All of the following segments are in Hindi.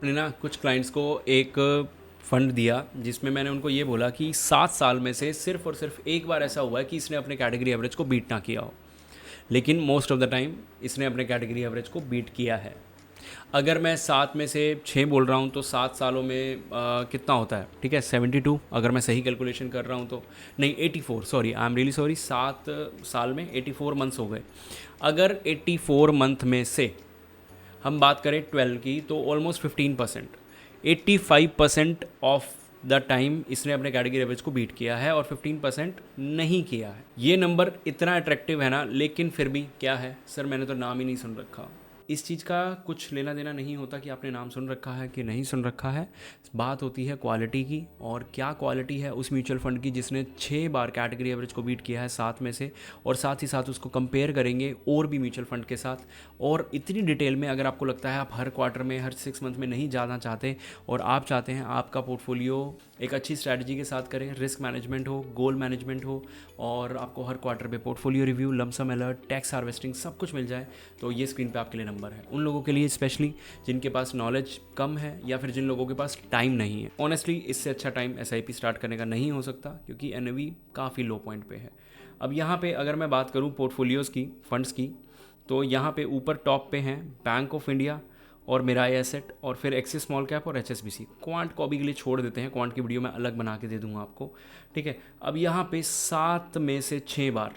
मैंने ना कुछ क्लाइंट्स को एक फ़ंड दिया जिसमें मैंने उनको ये बोला कि 7 साल में से सिर्फ़ और सिर्फ एक बार ऐसा हुआ है कि इसने अपने कैटेगरी एवरेज को बीट ना किया हो। लेकिन मोस्ट ऑफ द टाइम इसने अपने कैटेगरी एवरेज को बीट किया है। अगर मैं 7 में से 6 बोल रहा हूँ तो 7 सालों में कितना होता है, ठीक है, 72, अगर मैं सही कैलकुलेशन कर रहा हूँ तो। नहीं, 84, sorry, I am really sorry, 7 साल में 84 मंथ्स हो गए। अगर 84 मंथ में से हम बात करें 12 की तो ऑलमोस्ट 15%, 85% ऑफ द टाइम इसने अपने कैटेगरी एवरेज को बीट किया है और 15% नहीं किया है। ये नंबर इतना अट्रैक्टिव है ना, लेकिन फिर भी क्या है सर, मैंने तो नाम ही नहीं सुन रखा। इस चीज़ का कुछ लेना देना नहीं होता कि आपने नाम सुन रखा है कि नहीं सुन रखा है। बात होती है क्वालिटी की, और क्या क्वालिटी है उस म्यूचुअल फंड की जिसने 6 बार कैटेगरी एवरेज को बीट किया है 7 में से, और साथ ही साथ उसको कंपेयर करेंगे और भी म्यूचुअल फंड के साथ। और इतनी डिटेल में अगर आपको लगता है आप हर क्वार्टर में, हर 6 मंथ में नहीं जाना चाहते, और आप चाहते हैं आपका पोर्टफोलियो एक अच्छी स्ट्रैटेजी के साथ करें, रिस्क मैनेजमेंट हो, गोल मैनेजमेंट हो, और आपको हर क्वार्टर पे portfolio review, lump sum alert, tax harvesting सब कुछ मिल जाए, तो ये स्क्रीन पे आपके लिए नंबर है। उन लोगों के लिए स्पेशली जिनके पास नॉलेज कम है या फिर जिन लोगों के पास टाइम नहीं है। ऑनेस्टली इससे अच्छा टाइम एसआईपी स्टार्ट करने का नहीं हो सकता, क्योंकि एनएवी काफ़ी लो पॉइंट पे है। अब यहाँ पे अगर मैं बात करूँ पोर्टफोलियोज़ की, फंड्स की, तो यहाँ पे ऊपर टॉप पे हैं बैंक ऑफ इंडिया और मिराई एसेट, और फिर एक्सिस स्मॉल कैप और एचएसबीसी। क्वांट को अभी के लिए छोड़ देते हैं, क्वांट की वीडियो मैं अलग बना के दे दूंगा आपको, ठीक है। अब यहाँ पे 7 में से 6 बार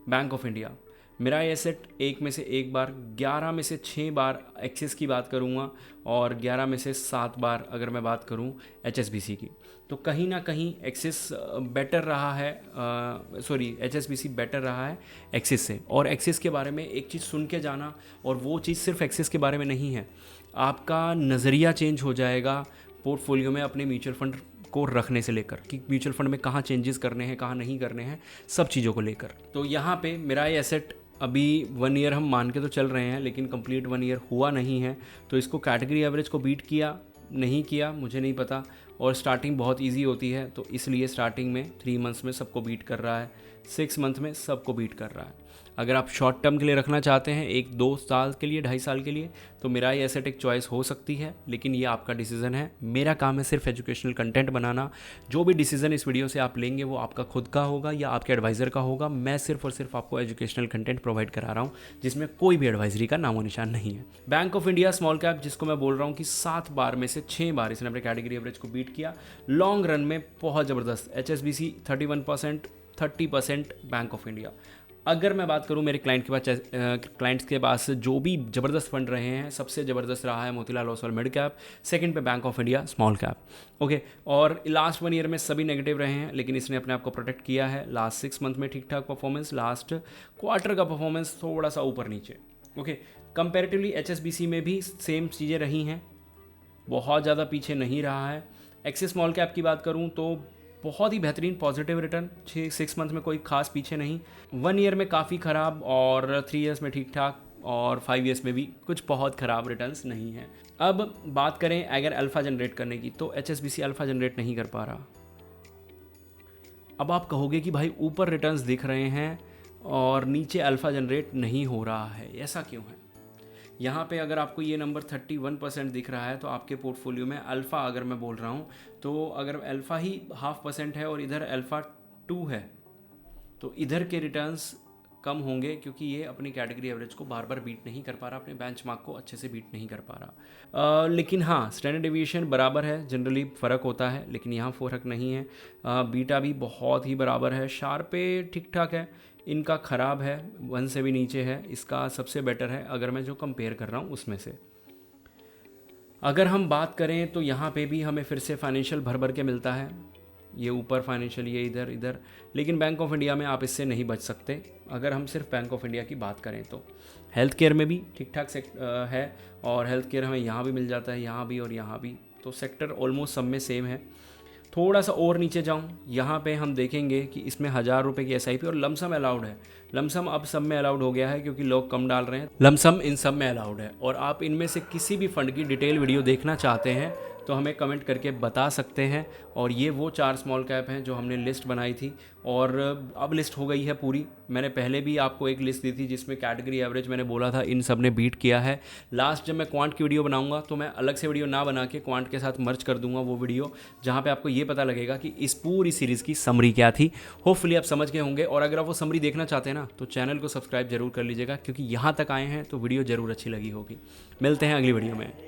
bank of India, Mirae asset 1 में से 1 बार, 11 में से 6 बार एक्सिस की बात करूँगा, और 11 में से 7 बार अगर मैं बात करूँ एचएसबीसी की। तो कहीं ना कहीं एक्सिस बेटर रहा है, सॉरी, एचएसबीसी बेटर रहा है एक्सिस से। और एक्सिस के बारे में एक चीज़ सुन के जाना, और वो चीज़ सिर्फ एक्सिस के बारे में नहीं है, आपका नज़रिया चेंज हो जाएगा पोर्टफोलियो में अपने म्यूचुअल फंड को रखने से लेकर, कि म्यूचुअल फंड में कहाँ चेंजेस करने हैं, कहाँ नहीं करने हैं, सब चीज़ों को लेकर। तो यहाँ पे मिराई एसेट अभी 1 ईयर हम मान के तो चल रहे हैं, लेकिन कंप्लीट 1 ईयर हुआ नहीं है, तो इसको कैटेगरी एवरेज को बीट किया नहीं किया मुझे नहीं पता। और स्टार्टिंग बहुत इजी होती है, तो इसलिए स्टार्टिंग में 3 मंथ्स में सबको बीट कर रहा है, 6 मंथ में सबको बीट कर रहा है। अगर आप शॉर्ट टर्म के लिए रखना चाहते हैं, 1-2 साल के लिए, 2.5 साल के लिए, तो मिराई एसेट एक चॉइस हो सकती है, लेकिन ये आपका डिसीजन है। मेरा काम है सिर्फ एजुकेशनल कंटेंट बनाना। जो भी डिसीजन इस वीडियो से आप लेंगे वो आपका खुद का होगा या आपके एडवाइज़र का होगा। मैं सिर्फ और सिर्फ आपको एजुकेशनल कंटेंट प्रोवाइड करा रहा हूँ, जिसमें कोई भी एडवाइजरी का नामो निशान नहीं है। Bank of India small cap, जिसको मैं बोल रहा हूँ कि 7 बार में से 6 बार इसने अपने कैटेगरी एवरेज को बीट किया, लॉन्ग रन में बहुत ज़बरदस्त। HSBC 31%, 30% bank of India. अगर मैं बात करूं मेरे क्लाइंट्स के पास जो भी ज़बरदस्त फंड रहे हैं, सबसे ज़बरदस्त रहा है Motilal Oswal mid cap, second पे bank of India small cap, okay. और लास्ट 1 ईयर में सभी नेगेटिव रहे हैं, लेकिन इसने अपने आप को प्रोटेक्ट किया है। लास्ट 6 मंथ में ठीक ठाक परफॉर्मेंस, लास्ट क्वार्टर का परफॉर्मेंस थोड़ा सा ऊपर नीचे, ओके। कंपेरेटिवली एचएसबीसी में भी सेम चीज़ें रही हैं, बहुत ज़्यादा पीछे नहीं रहा है। एक्सिस स्मॉल कैप की बात करूँ तो बहुत ही बेहतरीन पॉजिटिव रिटर्न, 6 मंथ में कोई खास पीछे नहीं, 1 ईयर में काफ़ी ख़राब, और 3 ईयर्स में ठीक ठाक, और 5 ईयर्स में भी कुछ बहुत ख़राब रिटर्न्स नहीं हैं। अब बात करें अगर अल्फ़ा जनरेट करने की, तो एचएसबीसी अल्फ़ा जनरेट नहीं कर पा रहा। अब आप कहोगे कि भाई ऊपर रिटर्न्स दिख रहे हैं और नीचे अल्फ़ा जनरेट नहीं हो रहा है, ऐसा क्यों है? यहाँ पे अगर आपको ये नंबर 31% दिख रहा है, तो आपके पोर्टफोलियो में अल्फ़ा, अगर मैं बोल रहा हूँ, तो अगर अल्फ़ा ही 0.5% है और इधर अल्फ़ा 2 है, तो इधर के रिटर्न्स कम होंगे, क्योंकि ये अपनी कैटेगरी एवरेज को बार बार बीट नहीं कर पा रहा, अपने बेंचमार्क को अच्छे से बीट नहीं कर पा रहा। लेकिन हाँ, स्टैंडर्ड डेविएशन बराबर है, जनरली फ़र्क होता है, लेकिन यहाँ फ़र्क नहीं है। बीटा भी बहुत ही बराबर है, शार्पे ठीक ठाक है, इनका ख़राब है, 1 से भी नीचे है, इसका सबसे बेटर है अगर मैं जो कंपेयर कर रहा हूँ उसमें से। अगर हम बात करें तो यहाँ पे भी हमें फिर से फाइनेंशियल भर भर के मिलता है, ये ऊपर फाइनेंशियल, ये इधर इधर, लेकिन बैंक ऑफ इंडिया में आप इससे नहीं बच सकते। अगर हम सिर्फ बैंक ऑफ इंडिया की बात करें तो हेल्थ केयर में भी ठीक ठाक है, और हेल्थ केयर हमें यहाँ भी मिल जाता है, यहाँ भी और यहाँ भी, तो सेक्टर ऑलमोस्ट सब में सेम है। थोड़ा सा और नीचे जाऊँ, यहाँ पे हम देखेंगे कि इसमें 1000 रुपये की एसआईपी और लमसम अलाउड है। लमसम अब सब में अलाउड हो गया है, क्योंकि लोग कम डाल रहे हैं, लमसम इन सब में अलाउड है। और आप इनमें से किसी भी फंड की डिटेल वीडियो देखना चाहते हैं तो हमें कमेंट करके बता सकते हैं। और ये वो 4 स्मॉल कैप हैं जो हमने लिस्ट बनाई थी और अब लिस्ट हो गई है पूरी। मैंने पहले भी आपको एक लिस्ट दी थी जिसमें कैटेगरी एवरेज मैंने बोला था इन सब ने बीट किया है। लास्ट जब मैं क्वांट की वीडियो बनाऊंगा तो मैं अलग से वीडियो ना बना के क्वांट के साथ मर्ज कर दूंगा वो वीडियो, जहाँ पे आपको ये पता लगेगा कि इस पूरी सीरीज़ की समरी क्या थी। होपफुली आप समझ गए होंगे, और अगर आप वो समरी देखना चाहते हैं ना तो चैनल को सब्सक्राइब जरूर कर लीजिएगा, क्योंकि यहाँ तक आए हैं तो वीडियो ज़रूर अच्छी लगी होगी। मिलते हैं अगली वीडियो में।